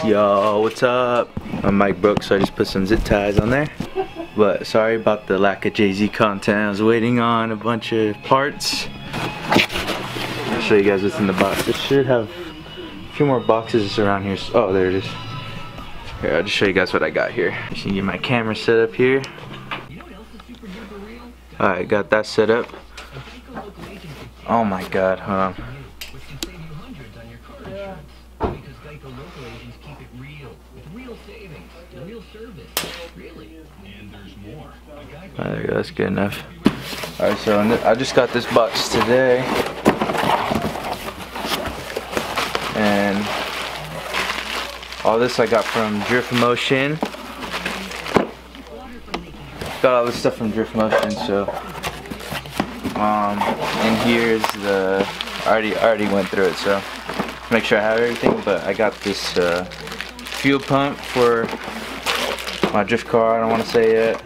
Yo, what's up? My mic broke, so I just put some zip ties on there. But sorry about the lack of Jay-Z content. I was waiting on a bunch of parts. I'll show you guys what's in the box. This should have a few more boxes around here. Oh, there it is. Here, I'll just show you guys what I got here. I can get my camera set up here. Alright, got that set up. Oh my god, hold on. There you go, that's good enough. Alright, so I just got this box today. And all this I got from Driftmotion. Got all this stuff from Driftmotion, so and here's the I already went through it, so make sure I have everything. But I got this fuel pump for my drift car. I don't want to say it.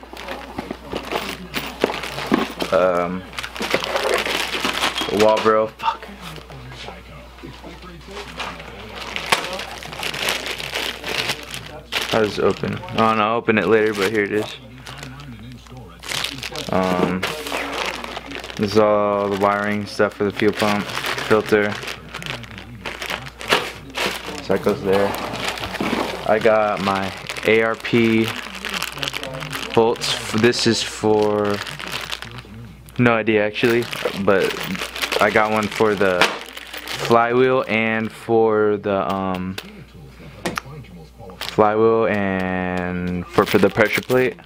Walbro. Fuck. How does it open? Oh no, I'll open it later, but here it is. This is all the wiring stuff for the fuel pump, filter. So that goes there. I got my ARP bolts. This is for no idea actually, but I got one for the flywheel and for the flywheel and for the pressure plate.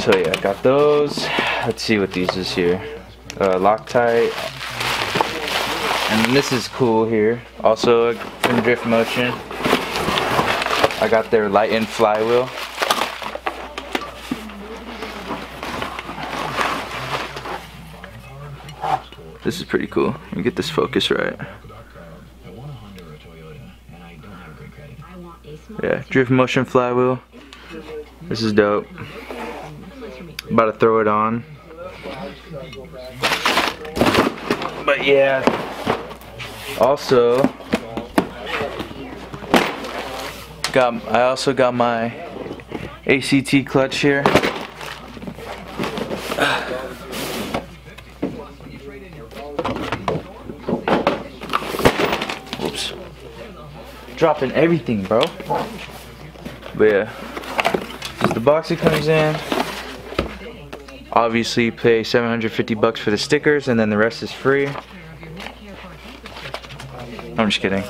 So yeah, I got those. Let's see what these is here. Loctite. And then this is cool here. Also from Driftmotion. I got their light and flywheel. This is pretty cool. Let me get this focus right. Yeah, Driftmotion flywheel. This is dope. About to throw it on. But yeah. Also I also got my ACT clutch here. Whoops. Dropping everything, bro. But yeah. This is the box it comes in. Obviously pay $750 for the stickers and then the rest is free. I'm just kidding.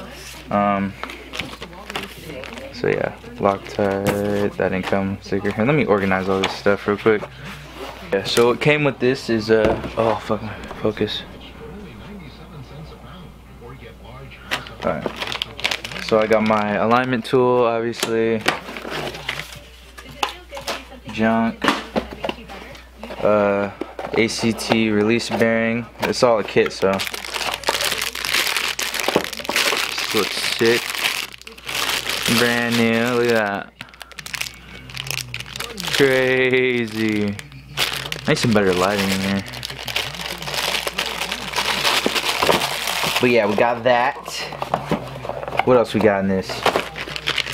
So yeah, Loctite, that income sticker. Here, let me organize all this stuff real quick. Yeah, so what came with this is oh fuck, focus. Alright. So I got my alignment tool, obviously. Junk. ACT release bearing. It's all a kit, so this looks sick. Brand new, look at that. Crazy. I need some better lighting in here. But yeah, we got that. What else we got in this?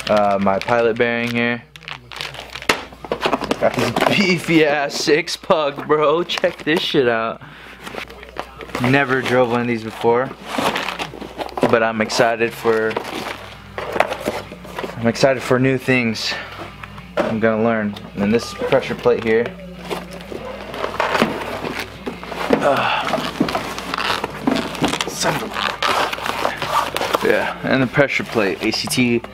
My pilot bearing here. Got this beefy ass 6-pug, bro. Check this shit out. Never drove one of these before, but I'm excited for new things. I'm gonna learn. And then this pressure plate here. Yeah, and the pressure plate, ACT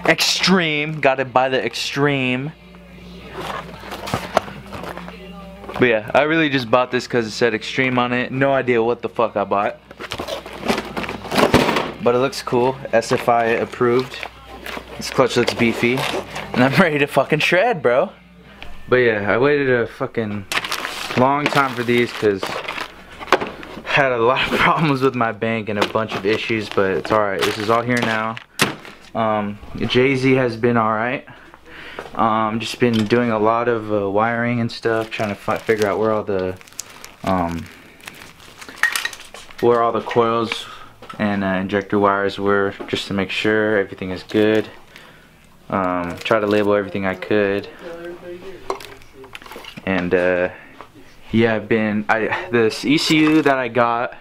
Extreme. Got it by the Extreme. But yeah, I really just bought this because it said Extreme on it. No idea what the fuck I bought. But it looks cool. SFI approved. This clutch looks beefy. And I'm ready to fucking shred, bro. But yeah, I waited a fucking long time for these because I had a lot of problems with my bank and a bunch of issues, but it's alright. This is all here now. Jay-Z has been alright. Just been doing a lot of wiring and stuff, trying to figure out where all the coils and injector wires were, just to make sure everything is good. Try to label everything I could. And yeah, this ECU that I got,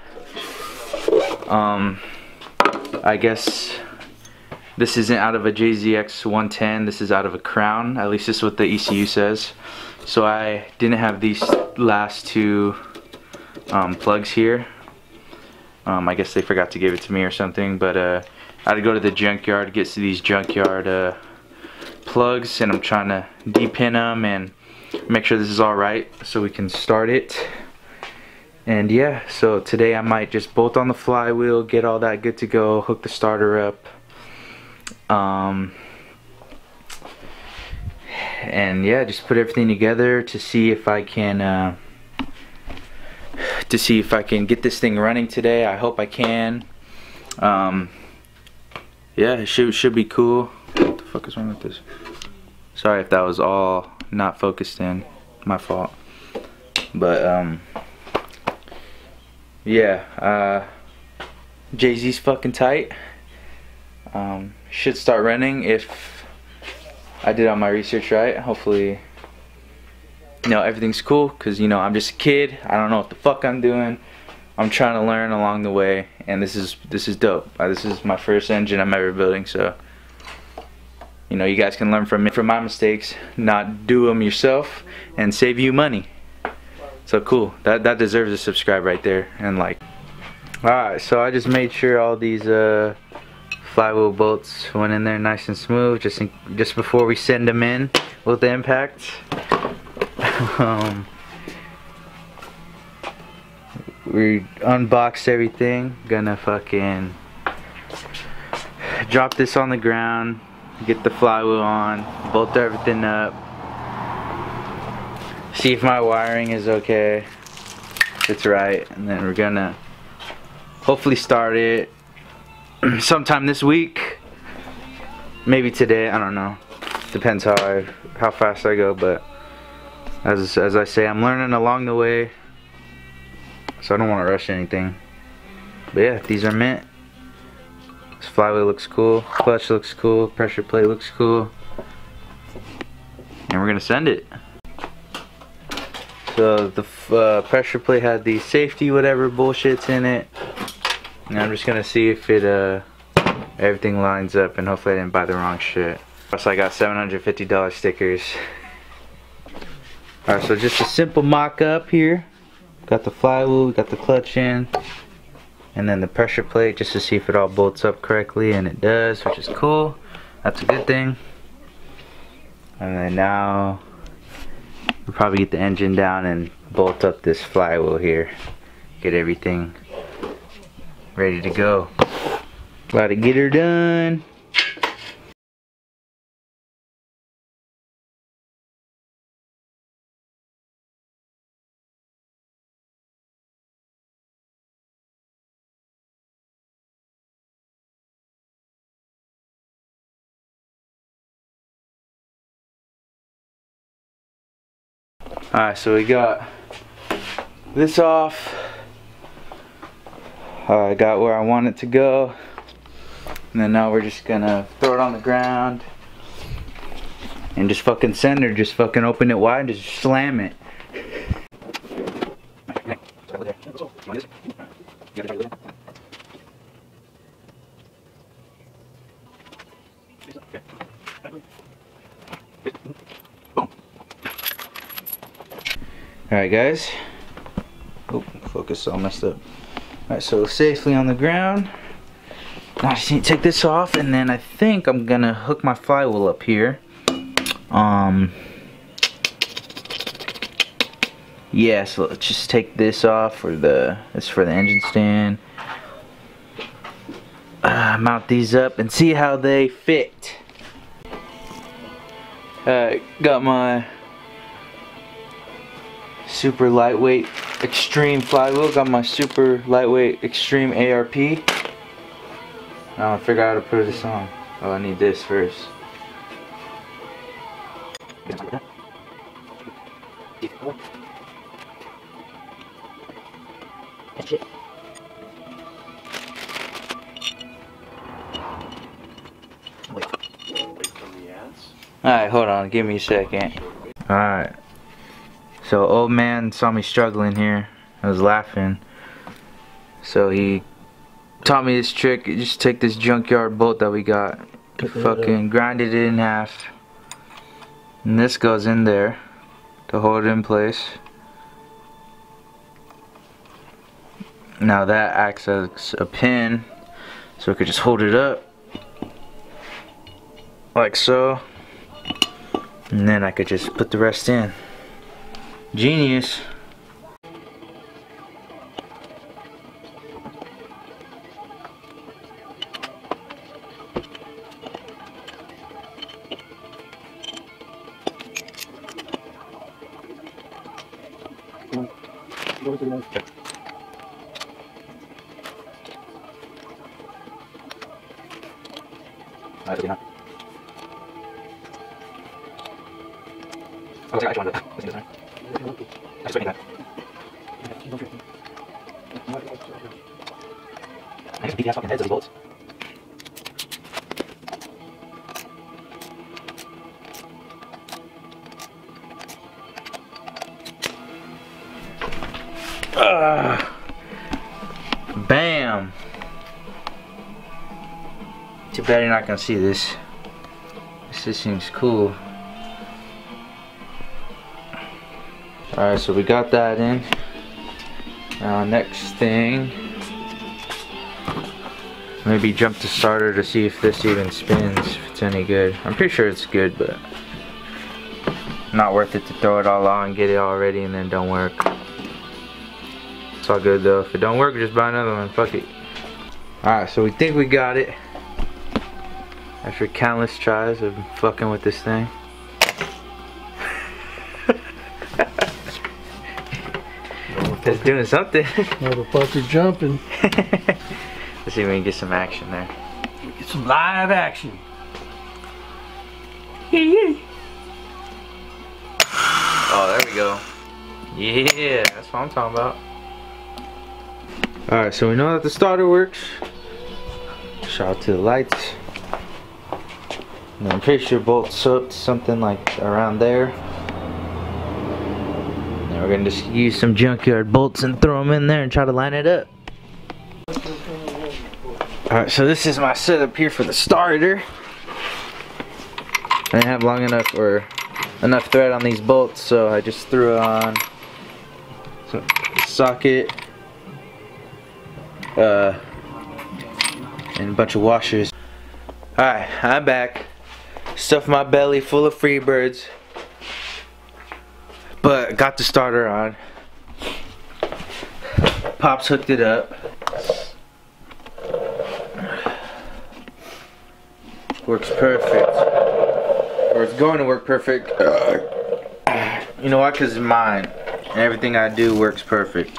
I guess this isn't out of a JZX 110, this is out of a Crown, at least this is what the ECU says. So I didn't have these last two plugs here. I guess they forgot to give it to me or something, but I had to go to the junkyard to get these junkyard plugs, and I'm trying to de-pin them and make sure this is all right so we can start it. And yeah, so today I might just bolt on the flywheel, get all that good to go, hook the starter up, and yeah, just put everything together to see if I can get this thing running today. I hope I can. Yeah, it should be cool. What the fuck is wrong with this? Sorry if that was all not focused in, my fault. But yeah, Jay-Z's fucking tight. Should start running if I did all my research right. Hopefully, you know, everything's cool, because you know, I'm just a kid. I don't know what the fuck I'm doing. I'm trying to learn along the way, and this is dope. This is my first engine I'm ever building, so you know, you guys can learn from my mistakes, not do them yourself, and save you money. So cool. That deserves a subscribe right there and like. Alright, so I just made sure all these flywheel bolts went in there nice and smooth, just before we send them in with the impact. We unboxed everything. Gonna fucking drop this on the ground, get the flywheel on, bolt everything up, see if my wiring is okay, if it's right, and then we're gonna hopefully start it sometime this week, maybe today, I don't know, depends how fast I go. But as I say, I'm learning along the way, so I don't want to rush anything. But yeah, these are mint. This flywheel looks cool, clutch looks cool, pressure plate looks cool, and we're gonna send it. So the pressure plate had the safety whatever bullshits in it, and I'm just gonna see if it everything lines up, and hopefully I didn't buy the wrong shit. So I got $750 stickers. Alright, so just a simple mock-up here. Got the flywheel, we got the clutch in, and then the pressure plate just to see if it all bolts up correctly, and it does, which is cool. That's a good thing. And then now we'll probably get the engine down and bolt up this flywheel here. Get everything ready to go. About to get her done. Alright, so we got this off. I got where I want it to go. And then now we're just gonna throw it on the ground and just fucking send her. Just fucking open it wide and just slam it. Alright guys. Oh, focus all messed up. Alright, so safely on the ground. Now I just need to take this off, and then I think I'm gonna hook my flywheel up here. Yeah, so let's just take this off for it's for the engine stand. Mount these up and see how they fit. Got my super lightweight extreme flywheel. Got my super lightweight extreme ARP. I don't figure out how to put this on. Oh, I need this first. Alright, hold on, give me a second. Alright. So old man saw me struggling here. I was laughing. So he taught me this trick. You just take this junkyard bolt that we got, fucking grind it in half. And this goes in there to hold it in place. Now that acts as a pin, so I could just hold it up like so, and then I could just put the rest in. Genius. Bam! Too bad you're not gonna see this. This seems cool. Alright, so we got that in. Now next thing, maybe jump the starter to see if this even spins, if it's any good. I'm pretty sure it's good, but not worth it to throw it all on, get it all ready, and then don't work. It's all good though. If it don't work, just buy another one. Fuck it. Alright, so we think we got it. After countless tries of fucking with this thing. It's doing something. Motherfucker jumping. Let's see if we can get some action there. Get some live action. Oh, there we go. Yeah, that's what I'm talking about. Alright, so we know that the starter works. Shout out to the lights. And I'm pretty sure bolts up something like around there. Now we're gonna just use some junkyard bolts and throw them in there and try to line it up. Alright, so this is my setup here for the starter. I didn't have long enough or enough thread on these bolts, so I just threw on some socket and a bunch of washers. Alright, I'm back. Stuffed my belly full of Freebirds, but got the starter on. Pops hooked it up. Works perfect, or it's going to work perfect. You know why? Because it's mine, and everything I do works perfect.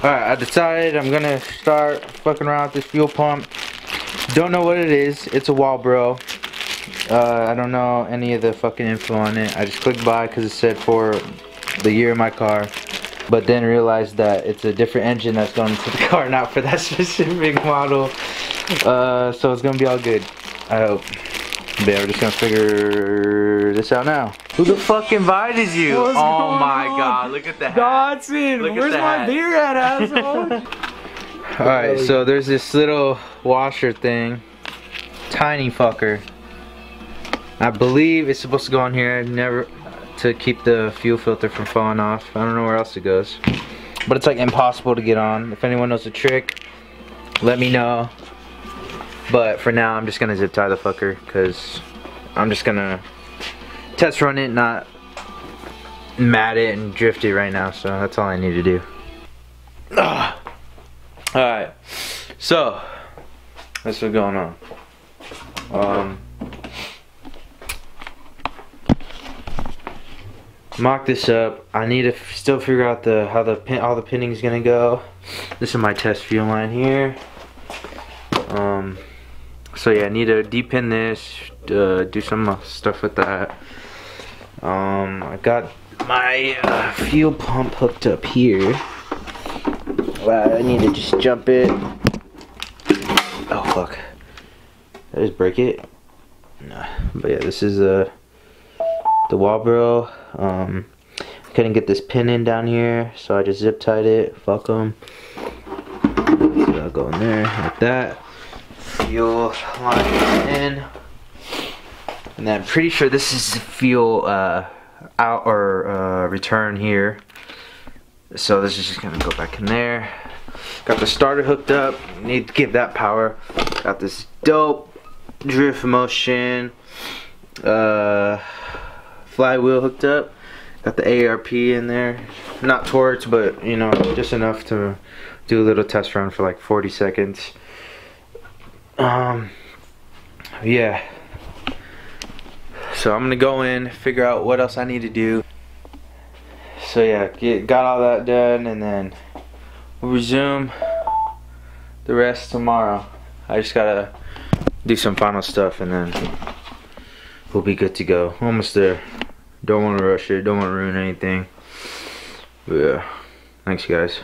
Alright, I decided I'm gonna start fucking around with this fuel pump. Don't know what it is. It's a Walbro. I don't know any of the fucking info on it. I just clicked buy because it said for the year of my car, but then realized that it's a different engine that's going into the car, not for that specific model. So it's gonna be all good, I hope. But yeah, we're just gonna figure this out now. Who the fuck invited you? Oh my god, look at the hat. Dodson, where's my beer at, asshole? Alright, so there's this little washer thing. Tiny fucker. I believe it's supposed to go on here, never to keep the fuel filter from falling off. I don't know where else it goes. But it's like impossible to get on. If anyone knows a trick, let me know. But for now, I'm just gonna zip tie the fucker because I'm just gonna test run it, not mat it and drift it right now. So that's all I need to do. Alright, so that's what's going on. Mock this up. I need to still figure out how all the pinning is gonna go. This is my test fuel line here. So yeah, I need to depin this, do some stuff with that. I got my fuel pump hooked up here. I need to just jump it. Oh fuck! Did I just break it? But yeah, this is the Walbro. Couldn't get this pin in down here, so I just zip tied it. Fuck them. So I'll go in there like that. Fuel line in, and then I'm pretty sure this is the fuel out or return here. So this is just gonna go back in there. Got the starter hooked up. Need to give that power. Got this dope Driftmotion flywheel hooked up. Got the ARP in there. Not torqued, but you know, just enough to do a little test run for like 40 seconds. Yeah. So I'm gonna go in, figure out what else I need to do. So yeah, got all that done, and then we'll resume the rest tomorrow. I just gotta do some final stuff, and then we'll be good to go. Almost there. Don't want to rush it, don't want to ruin anything. But yeah, thanks you guys.